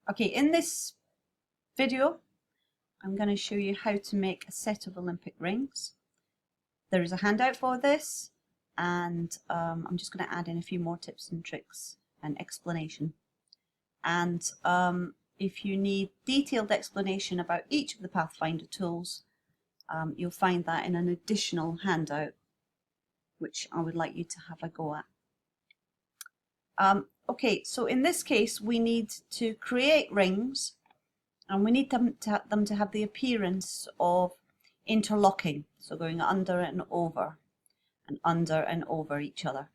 Okay, in this video, I'm going to show you how to make a set of Olympic rings. There is a handout for this, and I'm just going to add in a few more tips and tricks and explanation. And if you need detailed explanation about each of the Pathfinder tools, you'll find that in an additional handout, which I would like you to have a go at. Okay, so in this case, we need to create rings, and we need them to have the appearance of interlocking, so going under and over each other.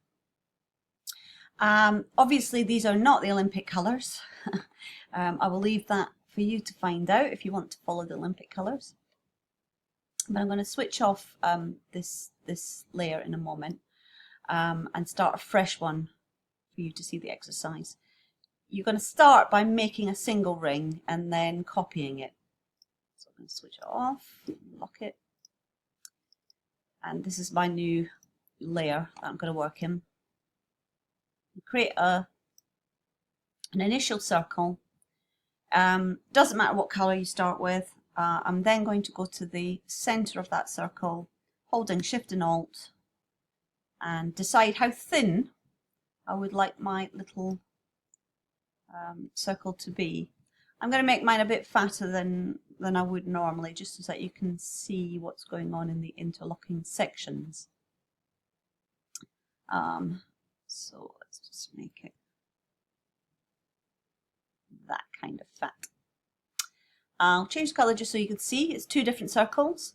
Obviously, these are not the Olympic colours. I will leave that for you to find out if you want to follow the Olympic colours. But I'm going to switch off this layer in a moment and start a fresh one for you to see the exercise. You're going to start by making a single ring and then copying it. So I'm going to switch it off, lock it. And this is my new layer that I'm going to work in. Create an initial circle. Doesn't matter what color you start with. I'm then going to go to the center of that circle, holding Shift and Alt, and decide how thin I would like my little circle to be. I'm going to make mine a bit fatter than I would normally, just so that you can see what's going on in the interlocking sections. So let's just make it that kind of fat. I'll change the colour just so you can see it's two different circles.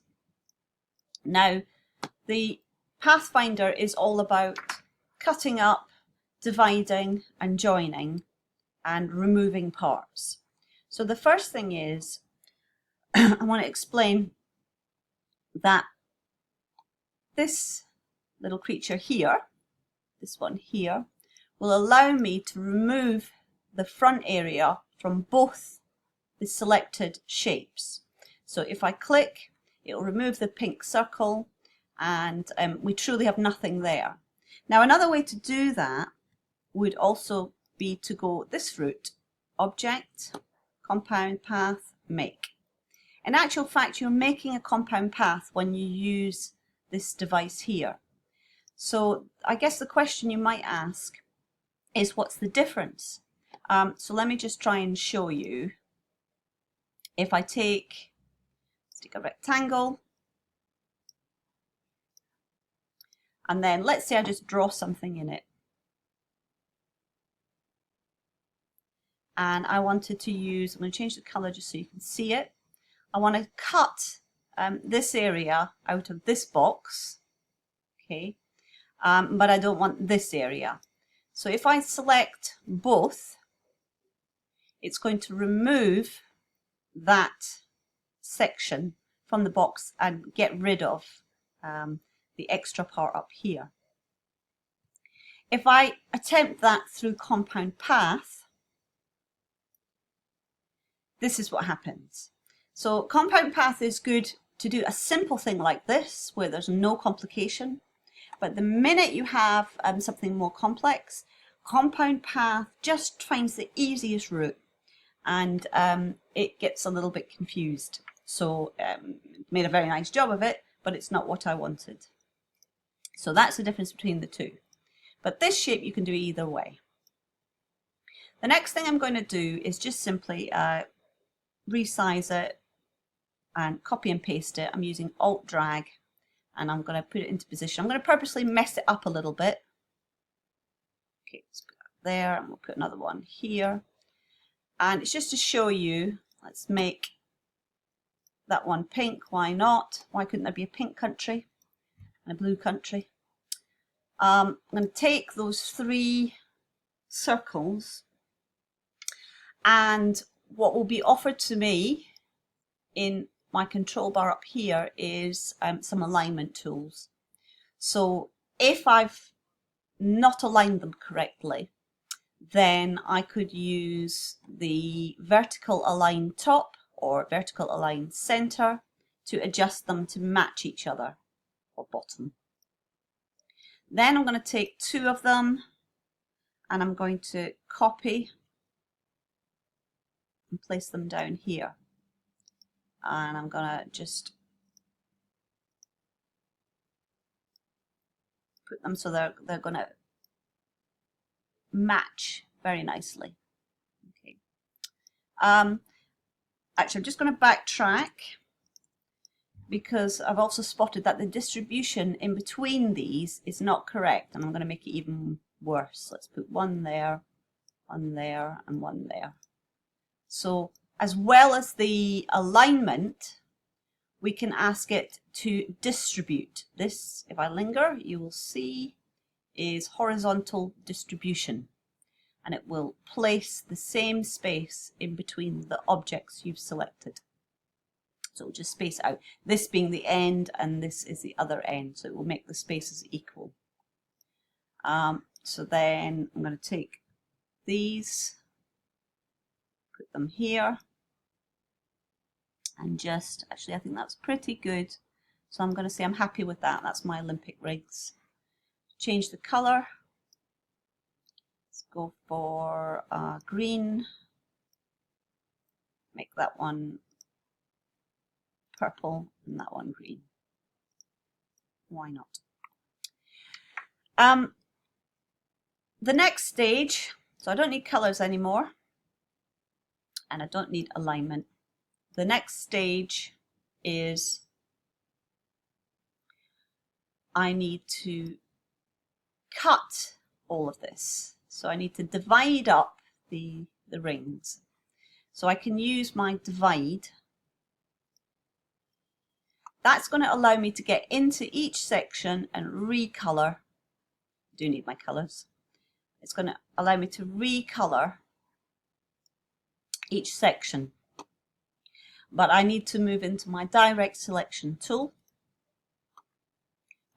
Now, the Pathfinder is all about cutting up, dividing and joining and removing parts. So the first thing is I want to explain that this little creature here, this one here, will allow me to remove the front area from both the selected shapes. So if I click, it will remove the pink circle, and we truly have nothing there. Now, another way to do that would also be to go this route: Object, Compound Path, Make. In actual fact, you're making a compound path when you use this device here. So I guess the question you might ask is, what's the difference? So let me just try and show you. If I take a rectangle, and then let's say I just draw something in it. And I wanted to use, I'm going to change the color just so you can see it. I want to cut this area out of this box, okay, but I don't want this area. So if I select both, it's going to remove that section from the box and get rid of the extra part up here. If I attempt that through Compound Path, this is what happens. So Compound Path is good to do a simple thing like this, where there's no complication. But the minute you have something more complex, Compound Path just finds the easiest route, and it gets a little bit confused. So made a very nice job of it, but it's not what I wanted. So that's the difference between the two. But this shape you can do either way. The next thing I'm going to do is just simply resize it and copy and paste it. I'm using Alt Drag, and I'm going to put it into position. I'm going to purposely mess it up a little bit. Okay, let's put that there, and we'll put another one here. And it's just to show you, let's make that one pink. Why not? Why couldn't there be a pink country and a blue country? I'm going to take those three circles, and what will be offered to me in my control bar up here is some alignment tools. So if I've not aligned them correctly, then I could use the vertical align top or vertical align center to adjust them to match each other, or bottom. Then I'm going to take two of them, and I'm going to copy and place them down here. And I'm gonna just put them so they're gonna match very nicely. Okay. Actually, I'm just going to backtrack because I've also spotted that the distribution in between these is not correct, and I'm going to make it even worse. Let's put one there, and one there. So as well as the alignment, we can ask it to distribute. This, if I linger, you will see, is horizontal distribution, and it will place the same space in between the objects you've selected. So it'll just space out, this being the end and this is the other end, so it will make the spaces equal. So then I'm going to take these, put them here, and just, actually I think that's pretty good, so I'm going to say I'm happy with that. That's my Olympic rigs. Change the colour. Let's go for green, make that one purple and that one green. Why not? The next stage, so I don't need colours anymore and I don't need alignment. The next stage is I need to cut all of this. So I need to divide up the rings. So I can use my divide. That's going to allow me to get into each section and recolor. I do need my colours. It's going to allow me to recolor each section. But I need to move into my direct selection tool.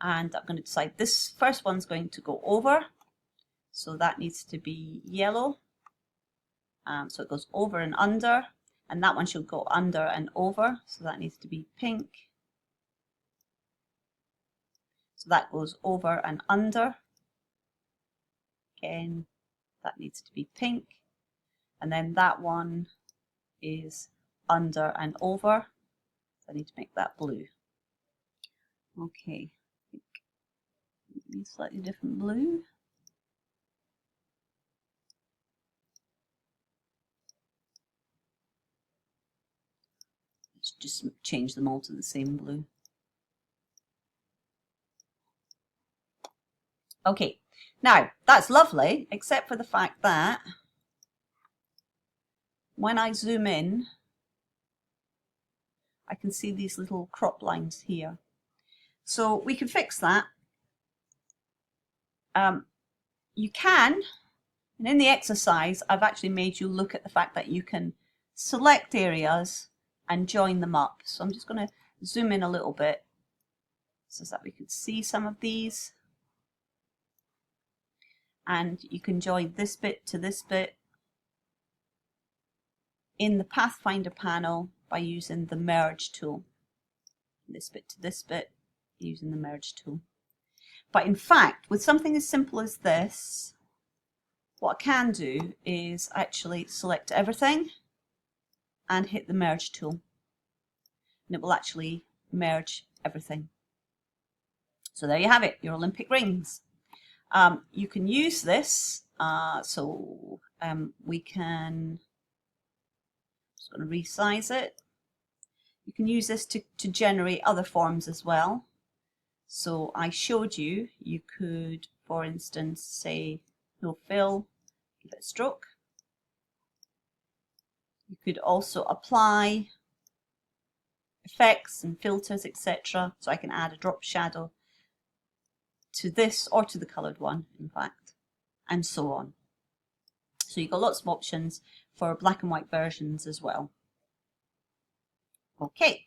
And I'm going to decide this first one's going to go over. So that needs to be yellow. So it goes over and under. And that one should go under and over. So that needs to be pink. So that goes over and under. Again, that needs to be pink. And then that one is under and over. So I need to make that blue. Okay, I think maybe slightly different blue. Let's just change them all to the same blue. Okay, now that's lovely, except for the fact that when I zoom in, I can see these little crop lines here. So we can fix that. You can, and in the exercise, I've actually made you look at the fact that you can select areas and join them up. So I'm just going to zoom in a little bit so that we can see some of these. And you can join this bit to this bit in the Pathfinder panel by using the merge tool. This bit to this bit using the merge tool. But in fact, with something as simple as this, what I can do is actually select everything and hit the merge tool. And it will actually merge everything. So there you have it, your Olympic rings. You can use this, we can, just going to resize it. You can use this to generate other forms as well. So I showed you, you could, for instance, say no fill, give it a stroke. You could also apply effects and filters, etc. So I can add a drop shadow to this or to the coloured one, in fact, and so on. So you've got lots of options for black and white versions as well. Okay.